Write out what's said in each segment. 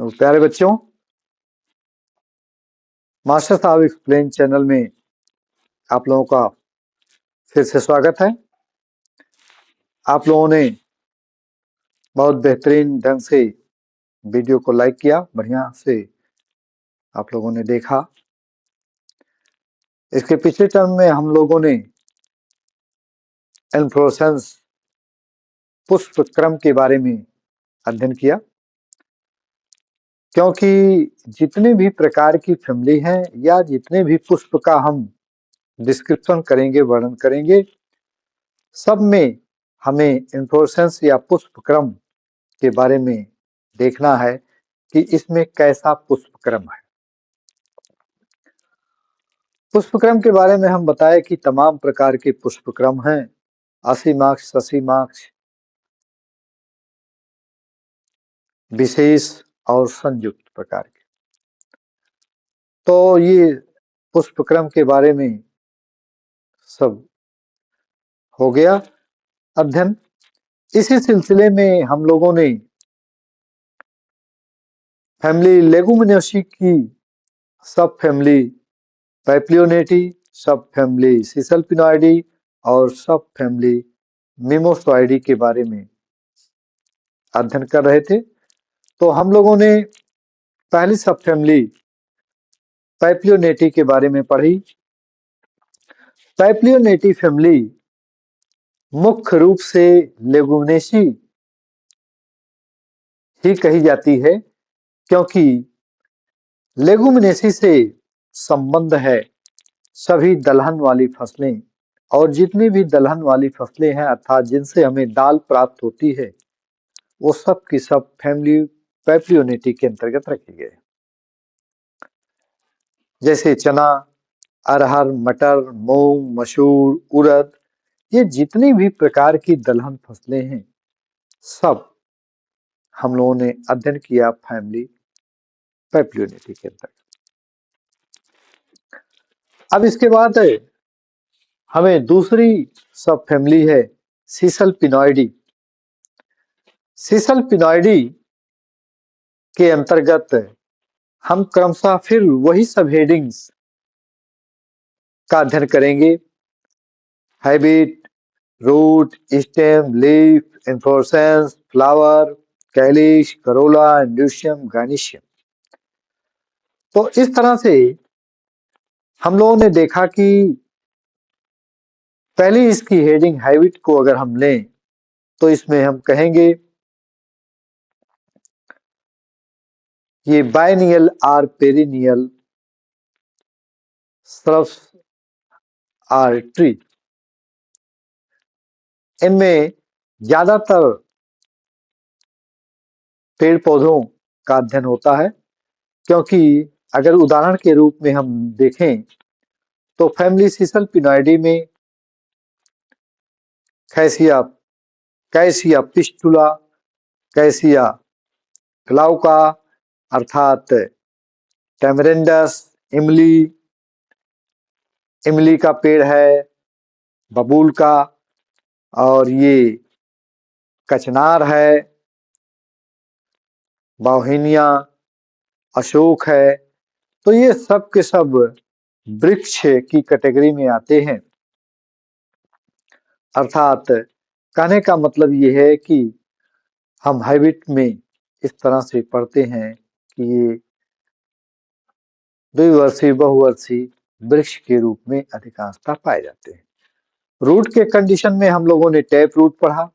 तो प्यारे बच्चों, मास्टर साहब एक्सप्लेन चैनल में आप लोगों का फिर से स्वागत है। आप लोगों ने बहुत बेहतरीन ढंग से वीडियो को लाइक किया, बढ़िया से आप लोगों ने देखा। इसके पिछले टर्म में हम लोगों ने इन्फ्लोरेसेंस पुष्प क्रम के बारे में अध्ययन किया, क्योंकि जितने भी प्रकार की फैमिली हैं या जितने भी पुष्प का हम डिस्क्रिप्शन करेंगे, वर्णन करेंगे, सब में हमें इन्फ्लोरेसेंस या पुष्प क्रम के बारे में देखना है कि इसमें कैसा पुष्प क्रम है। पुष्प क्रम के बारे में हम बताए कि तमाम प्रकार के पुष्प क्रम हैं, असीमाक्ष, ससीमाक्ष, विशेष और संयुक्त प्रकार के। तो ये पुष्प क्रम के बारे में सब हो गया अध्ययन। इसी सिलसिले में हम लोगों ने फैमिली लेगुमिनोसी की सब फैमिली पैप्लियोनेटी, सब फैमिली सिसल्पिनॉइडी और सब फैमिली मिमोसॉइडी के बारे में अध्ययन कर रहे थे। तो हम लोगों ने पहली सब फैमिली पैप्लियोनेटी के बारे में पढ़ी। पैप्लियोनेटी फैमिली मुख्य रूप से लेगुमिनेसी ही कही जाती है, क्योंकि लेगुमिनेसी से संबंध है सभी दलहन वाली फसलें, और जितनी भी दलहन वाली फसलें हैं अर्थात जिनसे हमें दाल प्राप्त होती है, वो सब की सब फैमिली पैप्लियोनेटी के अंतर्गत रखी गई। जैसे चना, अरहर, मटर, मूंग, मसूर, उड़द, ये जितनी भी प्रकार की दलहन फसलें हैं, सब हम लोगों ने अध्ययन किया फैमिली पैप्लियोनेटी के अंतर्गत। अब इसके बाद हमें दूसरी सब फैमिली है सिसल्पिनॉइडी। सिसल्पिनॉइडी के अंतर्गत हम क्रमशः फिर वही सब हेडिंग्स का अध्ययन करेंगे: habit, root, stem, leaf, inflorescence, flower, calyx, corolla, androecium, gynoecium. तो इस तरह से हम लोगों ने देखा कि पहली इसकी हेडिंग हैबिट को अगर हम लें तो इसमें हम कहेंगे ये बायनियल और पेरिनियल श्रब्स आर ट्री। इनमें ज्यादातर पेड़ पौधों का अध्ययन होता है, क्योंकि अगर उदाहरण के रूप में हम देखें तो फैमिली सिसल्पिनॉइडी में कैसिया पिस्टुला, कैसिया ग्लाउका अर्थात टैमरिंडस, इमली का पेड़ है, बबूल का, और ये कचनार है, बाउहिनिया, अशोक है। तो ये सब के सब वृक्ष की कैटेगरी में आते हैं। अर्थात कहने का मतलब ये है कि हम हैबिट में इस तरह से पढ़ते हैं कि ये द्विवर्षीय बहुवर्षीय वृक्ष के रूप में अधिकांशतः पाए जाते हैं। रूट के कंडीशन में हम लोगों ने टैप रूट पढ़ा।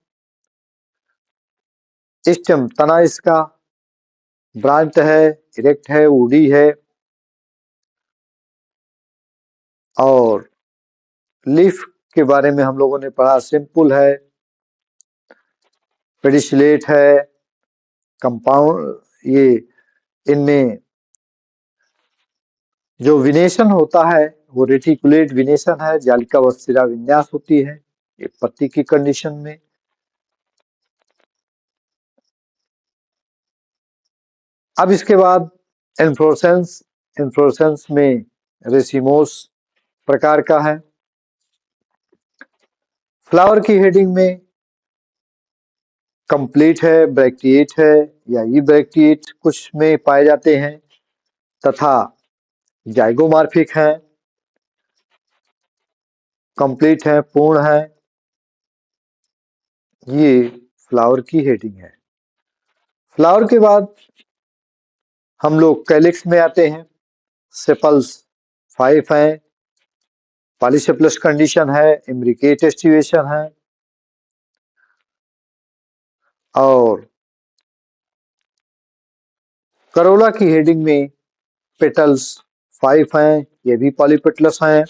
स्टेम तना इसका ब्रांच है, इरेक्ट है, वुडी है, और लीफ के बारे में हम लोगों ने पढ़ा, सिंपल है, पेडिसलेट है, कंपाउंड, ये इनमें जो विनेशन होता है वो रेटिकुलेट विनेशन है, जालिका व शिरा विन्यास होती है ये पत्ती की कंडीशन में। अब इसके बाद इन्फ्लोरेसेंस में रेसिमोस प्रकार का है। फ्लावर की हेडिंग में कंप्लीट है, ब्रैक्टिएट है या यूब्रैक्टिएट कुछ में पाए जाते हैं तथा जाइगोमॉर्फिक है, कंप्लीट है, पूर्ण है। ये फ्लावर की हेडिंग है। फ्लावर के बाद हम लोग कैलिक्स में आते हैं। सेपल्स 5 हैं, पॉलीसेप्लस कंडीशन है, इम्ब्रिकेट एस्टिवेशन है और करोला की हेडिंग में पेटल्स 5 हैं, ये भी पॉलीपेटलस हैं।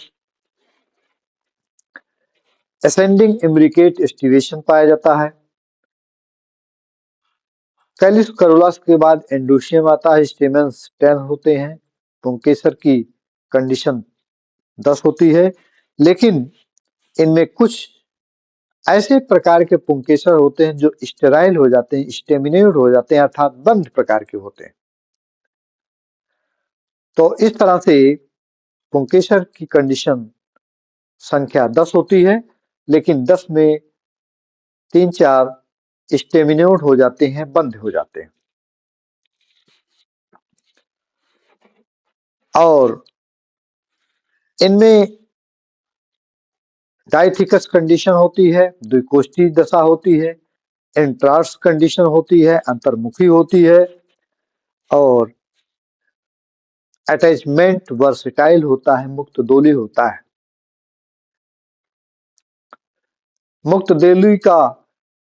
असेंडिंग इम्ब्रिकेट एस्टिवेशन पाया जाता है। कैलिस करोलास के बाद एंडोशियम आता है, स्टेमेंस 10 होते हैं। पुंकेसर की कंडीशन 10 होती है, लेकिन इनमें कुछ ऐसे प्रकार के पुंकेसर होते हैं जो स्टेराइल हो जाते हैं, स्टेमिनेट हो जाते हैं, अर्थात बंद प्रकार के होते हैं। तो इस तरह से पुंकेसर की कंडीशन संख्या 10 होती है, लेकिन 10 में 3-4 स्टेमिनेट हो जाते हैं, बंद हो जाते हैं। और इनमें डाइथिकस कंडीशन होती है, द्विकोष्ठी दशा होती है, एंट्रार्स कंडीशन होती है, अंतर्मुखी होती है और अटैचमेंट वर्सेटाइल होता है, मुक्त दोली होता है। मुक्त दोली का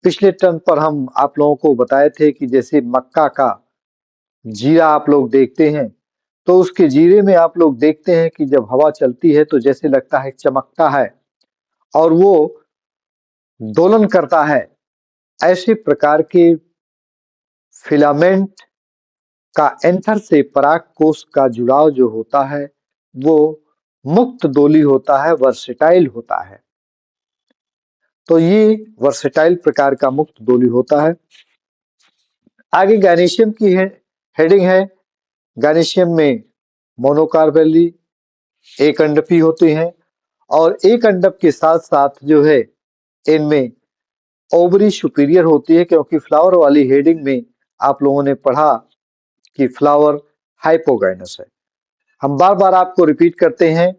पिछले टर्म पर हम आप लोगों को बताए थे कि जैसे मक्का का जीरा आप लोग देखते हैं तो उसके जीरे में आप लोग देखते हैं कि जब हवा चलती है तो जैसे लगता है चमकता है और वो दोलन करता है। ऐसे प्रकार के फिलामेंट का एंथर से पराग कोष का जुड़ाव जो होता है वो मुक्त दोली होता है, वर्सेटाइल होता है। तो ये वर्सेटाइल प्रकार का मुक्त दोली होता है। आगे गायनीशियम की हेडिंग है। गायनीशियम में मोनोकार्पेली एक अंडपी होते हैं और एक अंडप के साथ साथ जो है इनमें ओवरी सुपीरियर होती है, क्योंकि फ्लावर वाली हेडिंग में आप लोगों ने पढ़ा कि फ्लावर हाइपोगाइनस है। हम बार बार आपको रिपीट करते हैं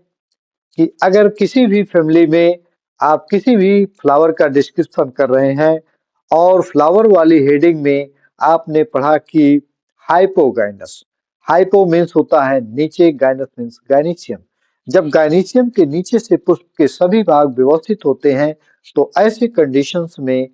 कि अगर किसी भी फैमिली में आप किसी भी फ्लावर का डिस्क्रिप्शन कर रहे हैं और फ्लावर वाली हेडिंग में आपने पढ़ा कि हाइपोगाइनस, हाइपो मीन्स होता है नीचे, गाइनस मीन्स गायनीशियम। जब गायनीशियम के नीचे से पुष्प के सभी भाग व्यवस्थित होते हैं तो ऐसे कंडीशंस में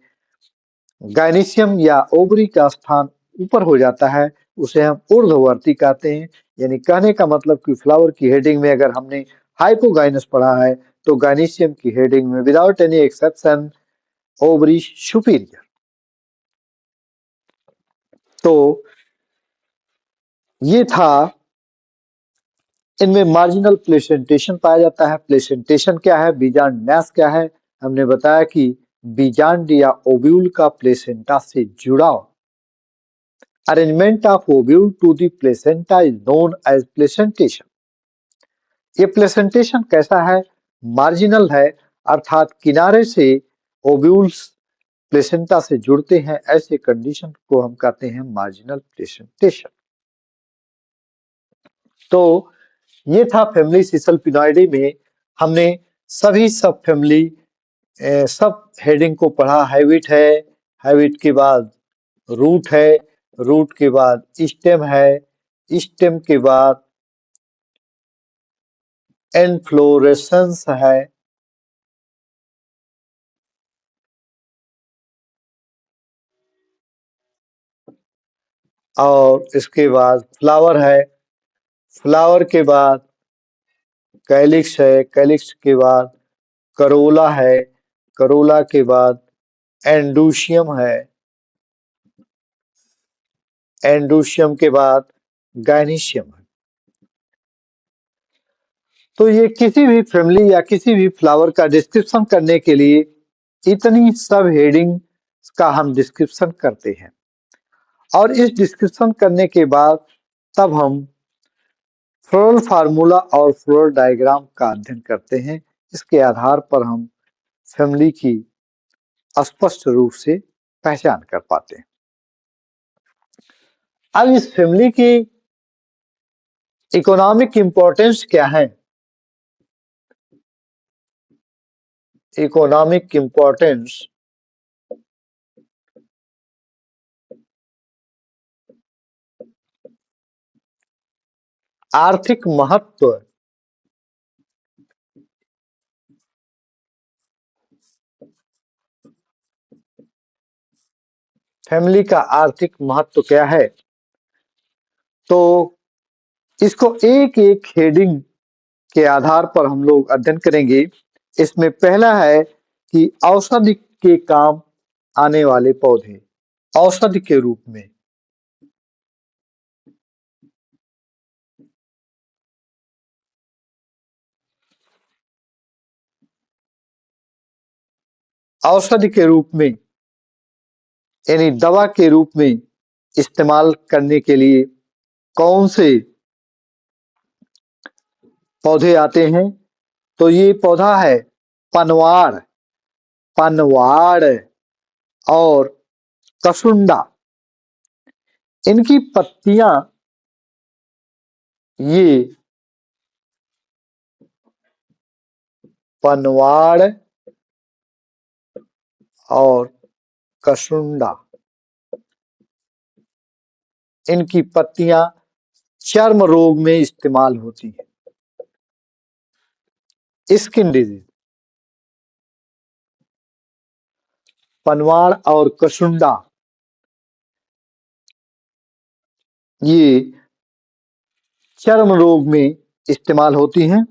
गायनीशियम या ओवरी का स्थान ऊपर हो जाता है, उसे हम ऊर्ध्ववर्ती कहते हैं। यानी कहने का मतलब कि फ्लावर की हेडिंग में अगर हमने हाइपोगाइनस पढ़ा है तो गायनीशियम की हेडिंग में without any exception ovary superior. तो ये था। इनमें मार्जिनल प्लेसेंटेशन पाया जाता है। प्लेसेंटेशन क्या है, बीजांड न्यास क्या है, हमने बताया कि बीजांड या ओव्यूल का प्लेसेंटा से जुड़ाव, arrangement of ovule to the placenta is known as placentation. ये प्लेसेंटेशन कैसा है, मार्जिनल है, अर्थात किनारे से ओव्यूल्स प्लेसेंटा से जुड़ते हैं, ऐसे कंडीशन को हम कहते हैं मार्जिनल प्लेसेंटेशन। तो ये था फैमिली सिसलपिनॉइडे में हमने सभी सब फैमिली सब हेडिंग को पढ़ा। हैबिट है, हैबिट के बाद रूट है, रूट के बाद स्टेम है, स्टेम के बाद इनफ्लोरेसेंस है और इसके बाद फ्लावर है, फ्लावर के बाद कैलिक्स है, कैलिक्स के बाद करोला है, करोला के बाद एंडोशियम है, एंडोशियम के बाद गायनीशियम है। तो ये किसी भी फैमिली या किसी भी फ्लावर का डिस्क्रिप्शन करने के लिए इतनी सब हेडिंग का हम डिस्क्रिप्शन करते हैं और इस डिस्क्रिप्शन करने के बाद तब हम फ्लोरल फार्मूला और फ्लोरल डायग्राम का अध्ययन करते हैं। इसके आधार पर हम फैमिली की स्पष्ट रूप से पहचान कर पाते हैं। अब इस फैमिली की इकोनॉमिक इंपॉर्टेंस क्या है? इकोनॉमिक इंपॉर्टेंस आर्थिक महत्व फैमिली का आर्थिक महत्व क्या है? तो इसको एक एक हेडिंग के आधार पर हम लोग अध्ययन करेंगे। इसमें पहला है कि औषधि के काम आने वाले पौधे, औषधि के रूप में। औषधि के रूप में यानी दवा के रूप में इस्तेमाल करने के लिए कौन से पौधे आते हैं? तो ये पौधा है पनवाड़, पनवाड़ और कसुंडा। इनकी पत्तियां ये पनवाड़ और कसुंडा, इनकी पत्तियां चर्म रोग में इस्तेमाल होती है। स्किन डिजीज, पनवाड़ और कसुंडा ये चर्म रोग में इस्तेमाल होती हैं।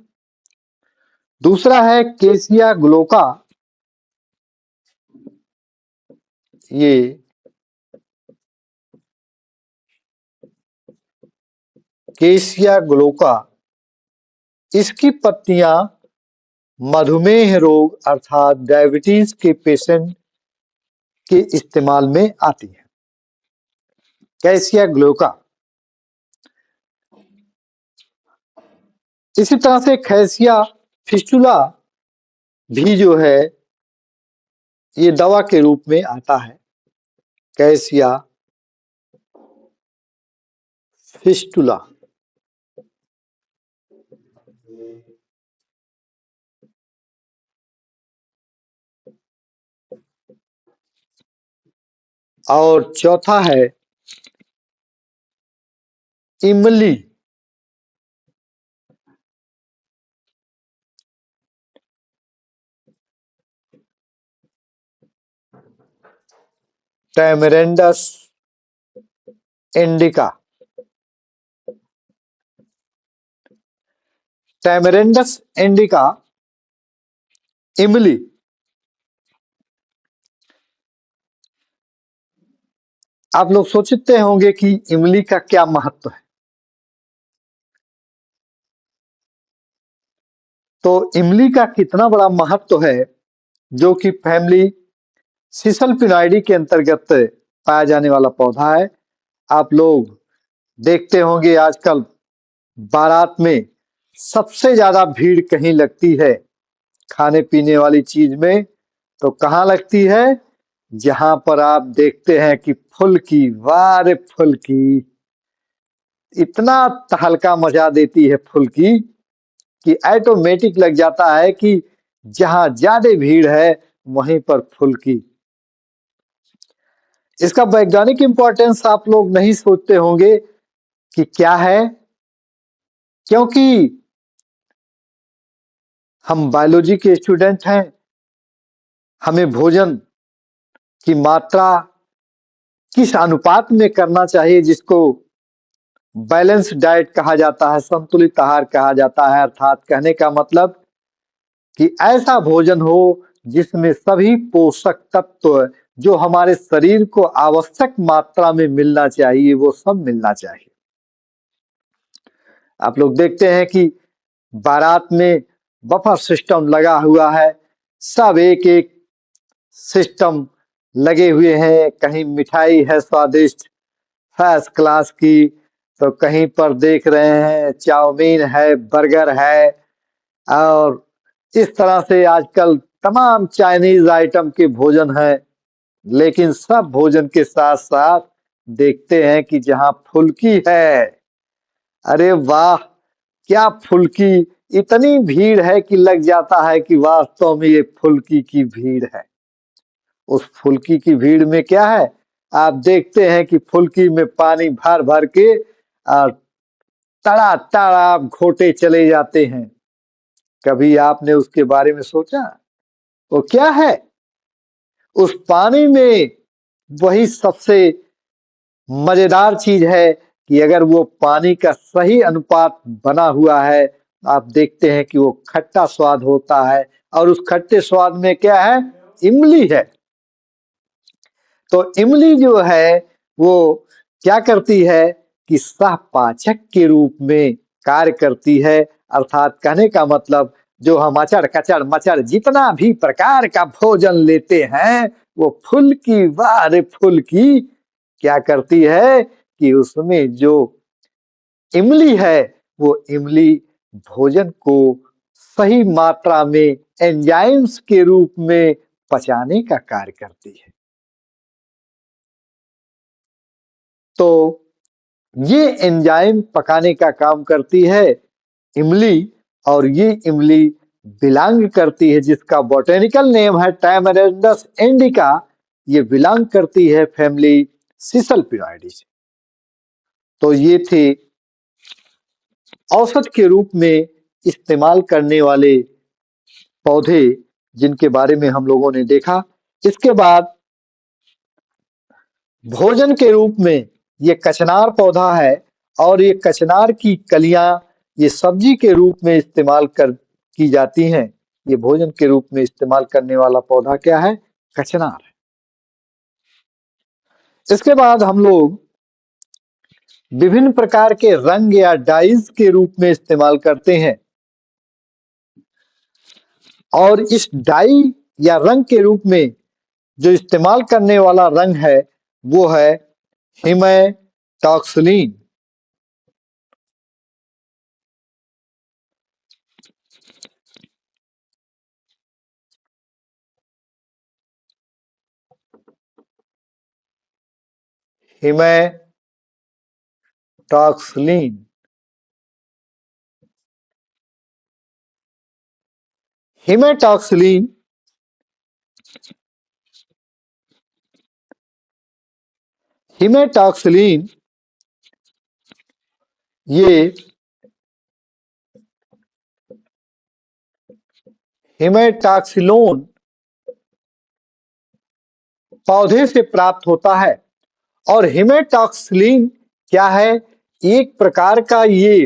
दूसरा है केसिया ग्लोका। ये केसिया ग्लोका, इसकी पत्तियां मधुमेह रोग अर्थात डायबिटीज के पेशेंट के इस्तेमाल में आती है। कैसिया ग्लोका। इसी तरह से कैसिया फिस्टुला भी जो है ये दवा के रूप में आता है। Cassia fistula. और चौथा है इमली। टैमरेंडस इंडिका। टैमरेंडस इंडिका, इमली। आप लोग सोचते होंगे कि इमली का क्या महत्व है। तो इमली का कितना बड़ा महत्व है, जो कि फैमिली सीसल पिनॉइडी के अंतर्गत पाया जाने वाला पौधा है। आप लोग देखते होंगे आजकल बारात में सबसे ज्यादा भीड़ कहीं लगती है खाने पीने वाली चीज में, तो कहाँ लगती है? जहां पर आप देखते हैं कि फुल्की, वाह रे फुल्की, इतना तहलका मचा देती है फुल्की कि ऑटोमेटिक लग जाता है कि जहां ज्यादा भीड़ है वहीं पर फुल्की। इसका वैज्ञानिक इंपॉर्टेंस आप लोग नहीं सोचते होंगे कि क्या है, क्योंकि हम बायोलॉजी के स्टूडेंट हैं। हमें भोजन की मात्रा किस अनुपात में करना चाहिए, जिसको बैलेंस डाइट कहा जाता है, संतुलित आहार कहा जाता है। अर्थात कहने का मतलब कि ऐसा भोजन हो जिसमें सभी पोषक तत्व जो हमारे शरीर को आवश्यक मात्रा में मिलना चाहिए वो सब मिलना चाहिए। आप लोग देखते हैं कि बारात में बफर सिस्टम लगा हुआ है, सब एक एक सिस्टम लगे हुए हैं। कहीं मिठाई है स्वादिष्ट फर्स्ट क्लास की, तो कहीं पर देख रहे हैं चाउमीन है, बर्गर है, और इस तरह से आजकल तमाम चाइनीज आइटम के भोजन है। लेकिन सब भोजन के साथ साथ देखते हैं कि जहां फुल्की है, अरे वाह, क्या फुल्की, इतनी भीड़ है कि लग जाता है कि वास्तव में ये फुल्की की भीड़ है। उस फुल्की की भीड़ में क्या है, आप देखते हैं कि फुल्की में पानी भर भर के और तड़ा तड़ा आप घोटे चले जाते हैं। कभी आपने उसके बारे में सोचा वो क्या है? उस पानी में वही सबसे मजेदार चीज है कि अगर वो पानी का सही अनुपात बना हुआ है, आप देखते हैं कि वो खट्टा स्वाद होता है, और उस खट्टे स्वाद में क्या है, इमली है। तो इमली जो है वो क्या करती है कि सहपाचक के रूप में कार्य करती है। अर्थात कहने का मतलब, जो हम अचड़ कचड़ मचड़ जितना भी प्रकार का भोजन लेते हैं, वो फुल्की, वाह रे फुल्की, क्या करती है कि उसमें जो इमली है, वो इमली भोजन को सही मात्रा में एंजाइम्स के रूप में पचाने का कार्य करती है। तो ये एंजाइम पकाने का काम करती है इमली, और ये इमली बिलोंग करती है, जिसका बॉटेनिकल नेम है टैमारिंडस इंडिका, ये बिलोंग करती है फैमिली सिसलपिनॉइडी से। तो ये थे औषध के रूप में इस्तेमाल करने वाले पौधे, जिनके बारे में हम लोगों ने देखा। इसके बाद भोजन के रूप में ये कचनार पौधा है, और ये कचनार की कलियां ये सब्जी के रूप में इस्तेमाल कर की जाती हैं। ये भोजन के रूप में इस्तेमाल करने वाला पौधा क्या है, कचनार है। इसके बाद हम लोग विभिन्न प्रकार के रंग या डाइज के रूप में इस्तेमाल करते हैं, और इस डाई या रंग के रूप में जो इस्तेमाल करने वाला रंग है वो है हिमेटॉक्सिलिन। हिमेटॉक्सिलिन, हिमेटॉक्सिलिन, हिमेटॉक्सिलिन ये हिमेटॉक्सिलोन पौधे से प्राप्त होता है। और हिमेटॉक्सिलिन क्या है, एक प्रकार का ये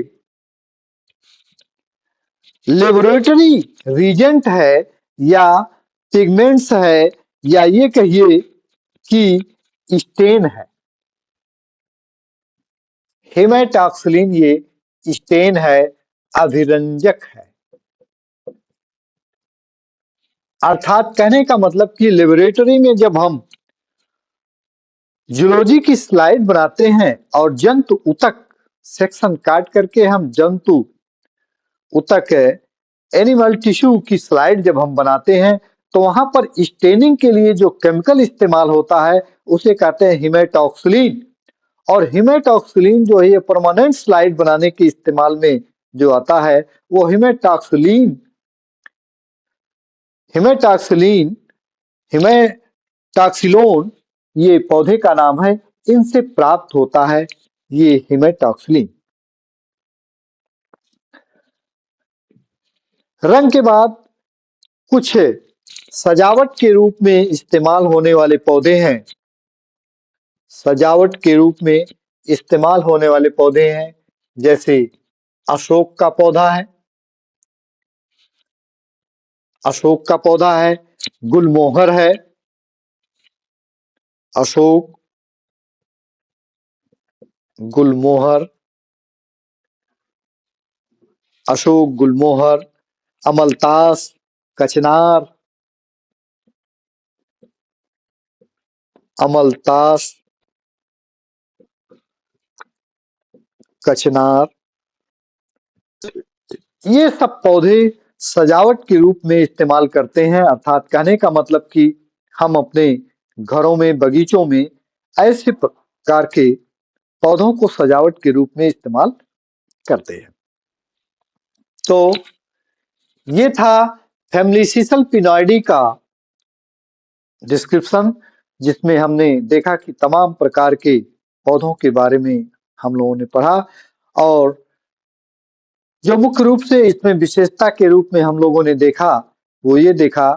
लेबोरेटरी रीजेंट है, या पिगमेंट्स है, या ये कहिए कि स्टेन है। हिमेटॉक्सिलिन ये स्टेन है, अभिरंजक है। अर्थात कहने का मतलब कि लेबोरेटरी में जब हम जूलॉजी की स्लाइड बनाते हैं और जंतु ऊतक सेक्शन काट करके हम जंतु ऊतक एनिमल टिश्यू की स्लाइड जब हम बनाते हैं, तो वहां पर स्टेनिंग के लिए जो केमिकल इस्तेमाल होता है उसे कहते हैं हिमेटॉक्सिलिन। और हिमेटॉक्सिलिन जो है ये परमानेंट स्लाइड बनाने के इस्तेमाल में जो आता है, वो हिमेटॉक्सिलिन, हिमेटॉक्सिलिन, हिमेटॉक्सिलोन ये पौधे का नाम है, इनसे प्राप्त होता है ये हिमेटॉक्सिलिन। रंग के बाद कुछ सजावट के रूप में इस्तेमाल होने वाले पौधे हैं। सजावट के रूप में इस्तेमाल होने वाले पौधे हैं, जैसे अशोक का पौधा है, अशोक का पौधा है, गुलमोहर है, अशोक, गुलमोहर, अशोक, गुलमोहर, अमलतास, कचनार, अमलतास, कचनार, ये सब पौधे सजावट के रूप में इस्तेमाल करते हैं। अर्थात कहने का मतलब कि हम अपने घरों में, बगीचों में ऐसे प्रकार के पौधों को सजावट के रूप में इस्तेमाल करते हैं। तो ये था फैमिली सीसल पिनॉइडी का डिस्क्रिप्शन, जिसमें हमने देखा कि तमाम प्रकार के पौधों के बारे में हम लोगों ने पढ़ा, और जो मुख्य रूप से इसमें विशेषता के रूप में हम लोगों ने देखा वो ये देखा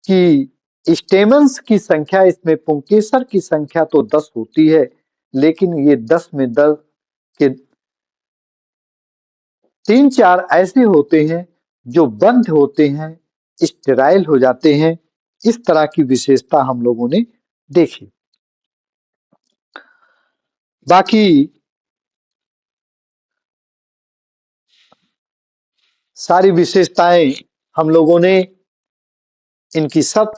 कि स्टेमन्स की संख्या, इसमें पुंकेसर की संख्या तो 10 होती है, लेकिन ये 10 में 10 के 3-4 ऐसे होते हैं जो बंद होते हैं, स्टेराइल हो जाते हैं। इस तरह की विशेषता हम लोगों ने देखी। बाकी सारी विशेषताएं हम लोगों ने इनकी सब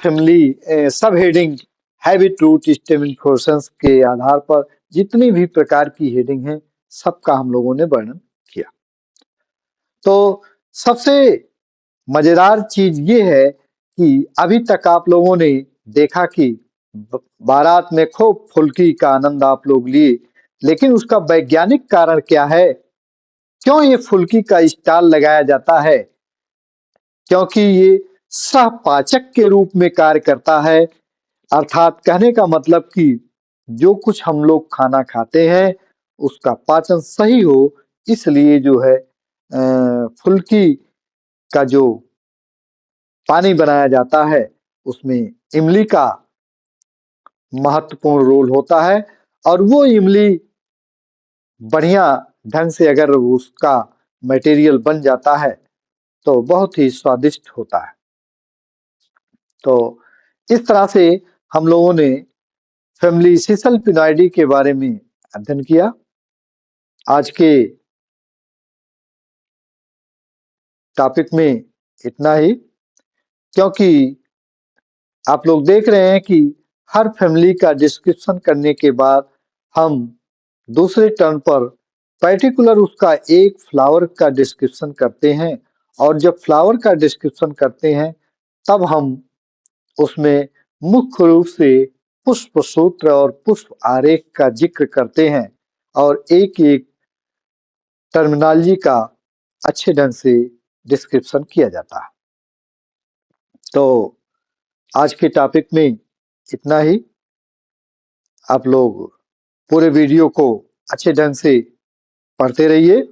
heading, habit, root, stem, inflorescence के आधार पर जितनी भी प्रकार की हेडिंग है सबका हम लोगों ने वर्णन किया। तो सबसे मजेदार चीज ये है कि अभी तक आप लोगों ने देखा कि बारात में खूब फुल्की का आनंद आप लोग लिए, लेकिन उसका वैज्ञानिक कारण क्या है? क्यों ये फुल्की का स्टॉल लगाया जाता है? क्योंकि ये सहपाचक के रूप में कार्य करता है। अर्थात कहने का मतलब कि जो कुछ हम लोग खाना खाते हैं उसका पाचन सही हो, इसलिए जो है फुल्की का जो पानी बनाया जाता है उसमें इमली का महत्वपूर्ण रोल होता है, और वो इमली बढ़िया ढंग से अगर उसका मटेरियल बन जाता है तो बहुत ही स्वादिष्ट होता है। तो इस तरह से हम लोगों ने फैमिली सीसल पिनॉइडी के बारे में अध्ययन किया। आज के टॉपिक में इतना ही, क्योंकि आप लोग देख रहे हैं कि हर फैमिली का डिस्क्रिप्शन करने के बाद हम दूसरे टर्न पर पर्टिकुलर उसका एक फ्लावर का डिस्क्रिप्शन करते हैं, और जब फ्लावर का डिस्क्रिप्शन करते हैं तब हम उसमें मुख्य रूप से पुष्प सूत्र और पुष्प आरेख का जिक्र करते हैं, और एक एक टर्मिनोलॉजी का अच्छे ढंग से डिस्क्रिप्शन किया जाता है। तो आज के टॉपिक में इतना ही। आप लोग पूरे वीडियो को अच्छे ढंग से पढ़ते रहिए,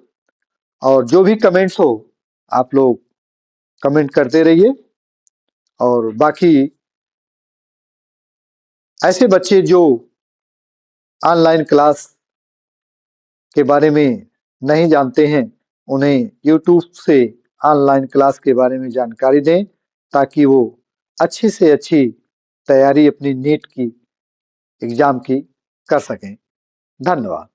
और जो भी कमेंट्स हो आप लोग कमेंट करते रहिए। और बाकी ऐसे बच्चे जो ऑनलाइन क्लास के बारे में नहीं जानते हैं, उन्हें यूट्यूब से ऑनलाइन क्लास के बारे में जानकारी दें, ताकि वो अच्छी से अच्छी तैयारी अपनी नीट की एग्जाम की कर सकें। धन्यवाद।